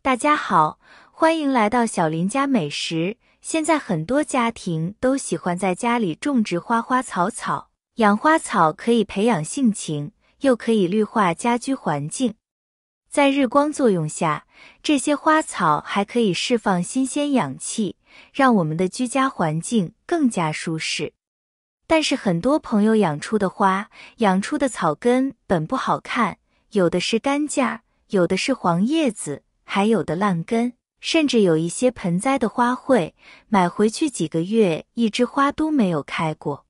大家好，欢迎来到小林家美食。现在很多家庭都喜欢在家里种植花花草草，养花草可以培养性情，又可以绿化家居环境。在日光作用下，这些花草还可以释放新鲜氧气，让我们的居家环境更加舒适。但是很多朋友养出的花，养出的草根本不好看，有的是干架，有的是黄叶子，还有的烂根，甚至有一些盆栽的花卉，买回去几个月，一枝花都没有开过。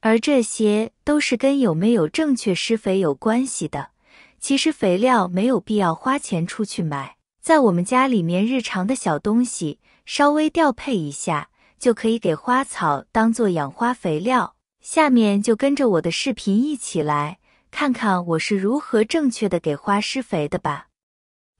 而这些都是跟有没有正确施肥有关系的。其实肥料没有必要花钱出去买，在我们家里面日常的小东西，稍微调配一下，就可以给花草当做养花肥料。下面就跟着我的视频一起来，看看我是如何正确的给花施肥的吧。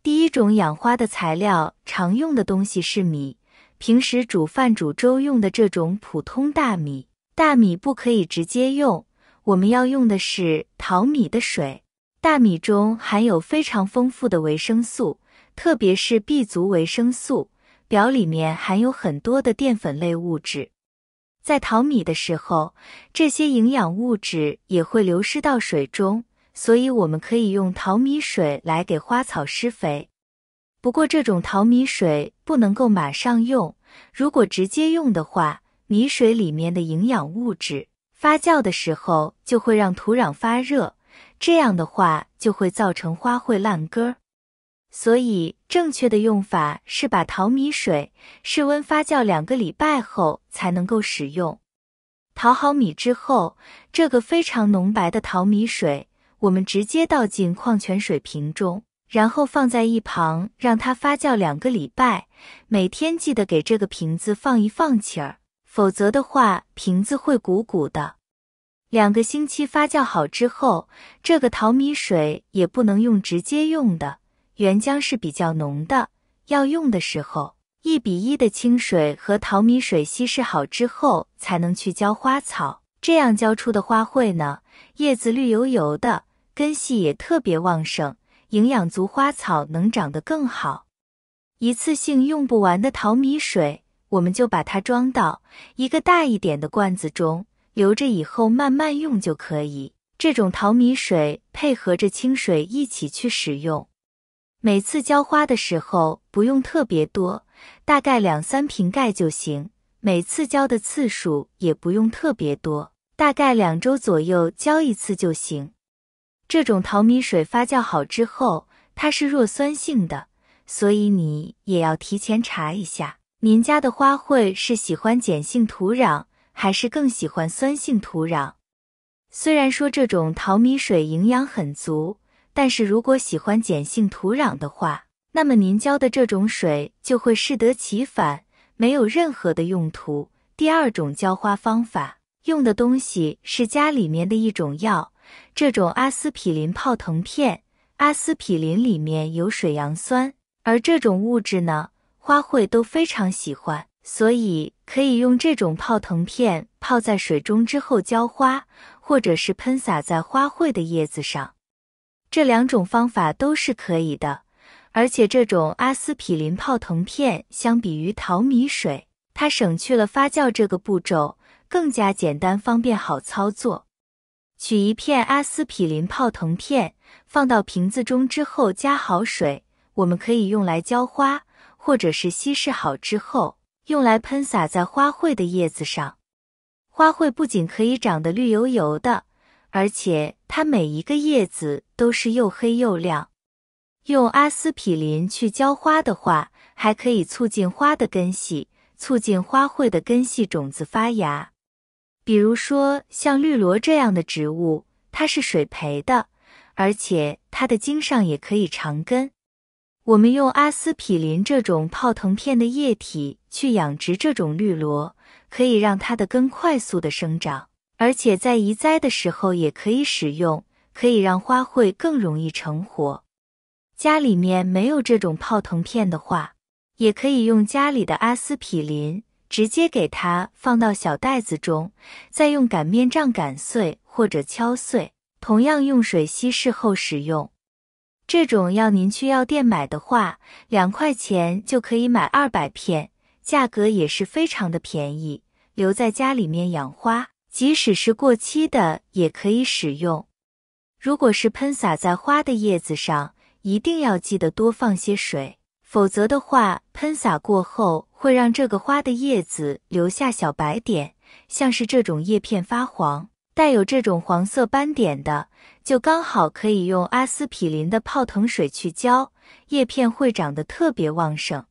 第一种养花的材料，常用的东西是米，平时煮饭煮粥用的这种普通大米。大米不可以直接用，我们要用的是淘米的水。大米中含有非常丰富的维生素，特别是 B 族维生素，表里面含有很多的淀粉类物质。在淘米的时候，这些营养物质也会流失到水中，所以我们可以用淘米水来给花草施肥。不过这种淘米水不能够马上用，如果直接用的话，米水里面的营养物质发酵的时候就会让土壤发热，这样的话就会造成花卉烂根儿。所以正确的用法是把淘米水室温发酵2个礼拜后才能够使用。淘好米之后，这个非常浓白的淘米水，我们直接倒进矿泉水瓶中，然后放在一旁让它发酵2个礼拜。每天记得给这个瓶子放一放气儿，否则的话瓶子会鼓鼓的。2个星期发酵好之后，这个淘米水也不能用直接用的，原浆是比较浓的，要用的时候1:1的清水和淘米水稀释好之后才能去浇花草，这样浇出的花卉呢，叶子绿油油的，根系也特别旺盛，营养足，花草能长得更好。一次性用不完的淘米水，我们就把它装到一个大一点的罐子中，留着以后慢慢用就可以。这种淘米水配合着清水一起去使用。每次浇花的时候不用特别多，大概2-3瓶盖就行。每次浇的次数也不用特别多，大概2周左右浇一次就行。这种淘米水发酵好之后，它是弱酸性的，所以你也要提前查一下，您家的花卉是喜欢碱性土壤，还是更喜欢酸性土壤。虽然说这种淘米水营养很足，但是如果喜欢碱性土壤的话，那么您浇的这种水就会适得其反，没有任何的用途。第二种浇花方法，用的东西是家里面的一种药，这种阿司匹林泡腾片。阿司匹林里面有水杨酸，而这种物质呢，花卉都非常喜欢，所以可以用这种泡腾片泡在水中之后浇花，或者是喷洒在花卉的叶子上。这2种方法都是可以的，而且这种阿司匹林泡腾片相比于淘米水，它省去了发酵这个步骤，更加简单方便好操作。取一片阿司匹林泡腾片，放到瓶子中之后加好水，我们可以用来浇花，或者是稀释好之后用来喷洒在花卉的叶子上。花卉不仅可以长得绿油油的，而且它每一个叶子都是又黑又亮。用阿司匹林去浇花的话，还可以促进花的根系，促进花卉的根系种子发芽。比如说像绿萝这样的植物，它是水培的，而且它的茎上也可以长根。我们用阿司匹林这种泡腾片的液体去养殖这种绿萝，可以让它的根快速的生长，而且在移栽的时候也可以使用，可以让花卉更容易成活。家里面没有这种泡腾片的话，也可以用家里的阿司匹林，直接给它放到小袋子中，再用擀面杖擀碎或者敲碎，同样用水稀释后使用。这种要您去药店买的话，2块钱就可以买200片，价格也是非常的便宜。留在家里面养花，即使是过期的也可以使用。如果是喷洒在花的叶子上，一定要记得多放些水，否则的话，喷洒过后会让这个花的叶子留下小白点，像是这种叶片发黄，带有这种黄色斑点的，就刚好可以用阿司匹林的泡腾水去浇，叶片会长得特别旺盛。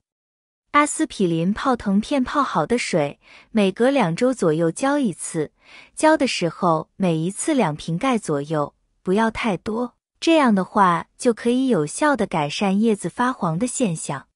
阿司匹林泡腾片泡好的水，每隔2周左右浇一次，浇的时候每一次2瓶盖左右，不要太多，这样的话就可以有效地改善叶子发黄的现象。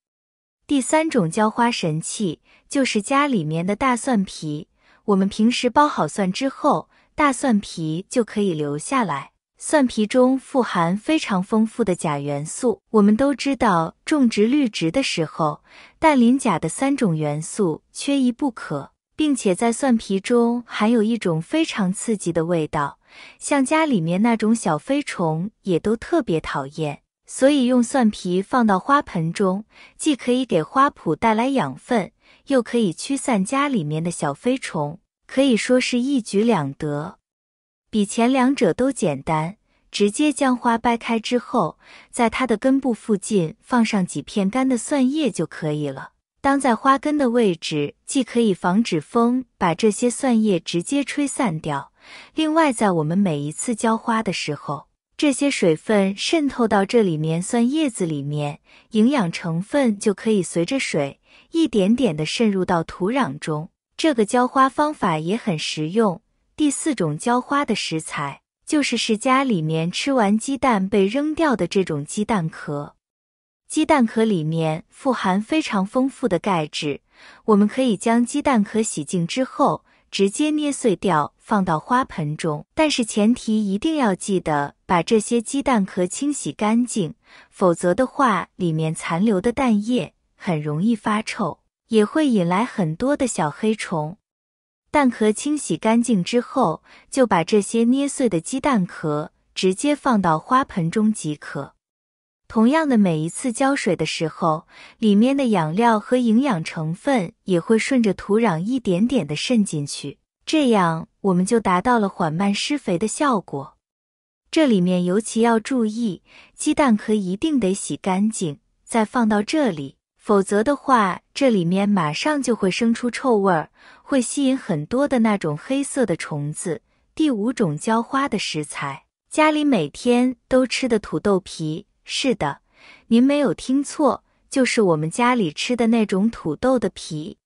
第3种浇花神器就是家里面的大蒜皮，我们平时剥好蒜之后，大蒜皮就可以留下来。蒜皮中富含非常丰富的钾元素，我们都知道种植绿植的时候，氮磷钾的3种元素缺一不可，并且在蒜皮中含有一种非常刺激的味道，像家里面那种小飞虫也都特别讨厌，所以用蒜皮放到花盆中，既可以给花圃带来养分，又可以驱散家里面的小飞虫，可以说是一举两得。比前2者都简单，直接将花掰开之后，在它的根部附近放上几片干的蒜叶就可以了。当在花根的位置，既可以防止风把这些蒜叶直接吹散掉，另外在我们每一次浇花的时候，这些水分渗透到这里面蒜叶子里面，营养成分就可以随着水一点点地渗入到土壤中。这个浇花方法也很实用。第4种浇花的食材，就是家里面吃完鸡蛋被扔掉的这种鸡蛋壳。鸡蛋壳里面富含非常丰富的钙质，我们可以将鸡蛋壳洗净之后，直接捏碎掉放到花盆中，但是前提一定要记得把这些鸡蛋壳清洗干净，否则的话里面残留的蛋液很容易发臭，也会引来很多的小黑虫。蛋壳清洗干净之后，就把这些捏碎的鸡蛋壳直接放到花盆中即可。同样的，每一次浇水的时候，里面的养料和营养成分也会顺着土壤一点点的渗进去，这样我们就达到了缓慢施肥的效果。这里面尤其要注意，鸡蛋壳一定得洗干净，再放到这里，否则的话，这里面马上就会生出臭味儿，会吸引很多的那种黑色的虫子。第5种浇花的食材，家里每天都吃的土豆皮。是的，您没有听错，就是我们家里吃的那种土豆的皮。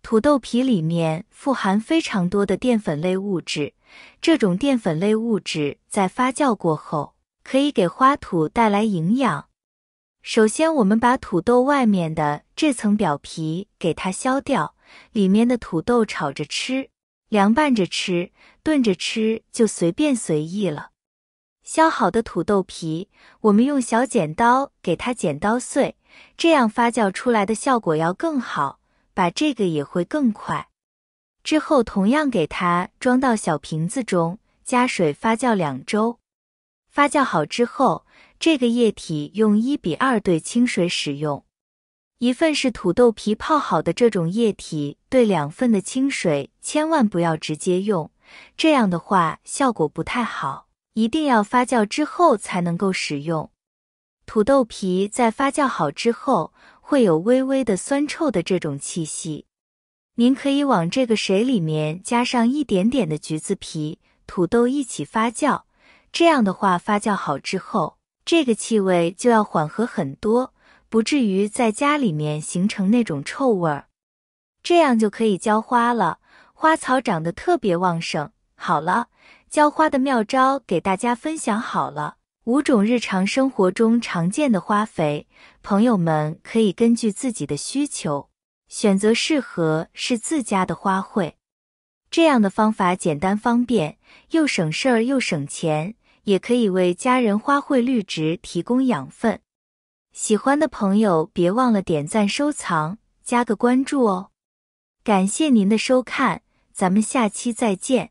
土豆皮里面富含非常多的淀粉类物质，这种淀粉类物质在发酵过后，可以给花土带来营养。首先，我们把土豆外面的这层表皮给它削掉，里面的土豆炒着吃，凉拌着吃，炖着吃，就随便随意了。削好的土豆皮，我们用小剪刀给它剪刀碎，这样发酵出来的效果要更好，把这个也会更快。之后同样给它装到小瓶子中，加水发酵2周。发酵好之后，这个液体用1:2兑清水使用。1份是土豆皮泡好的这种液体兑2份的清水，千万不要直接用，这样的话效果不太好，一定要发酵之后才能够使用。土豆皮在发酵好之后，会有微微的酸臭的这种气息。您可以往这个水里面加上一点点的橘子皮、土豆一起发酵，这样的话发酵好之后，这个气味就要缓和很多，不至于在家里面形成那种臭味儿。这样就可以浇花了，花草长得特别旺盛。好了，浇花的妙招给大家分享好了。5种日常生活中常见的花肥，朋友们可以根据自己的需求，选择适合是自家的花卉。这样的方法简单方便，又省事儿又省钱，也可以为家人花卉绿植提供养分。喜欢的朋友别忘了点赞收藏，加个关注哦。感谢您的收看，咱们下期再见。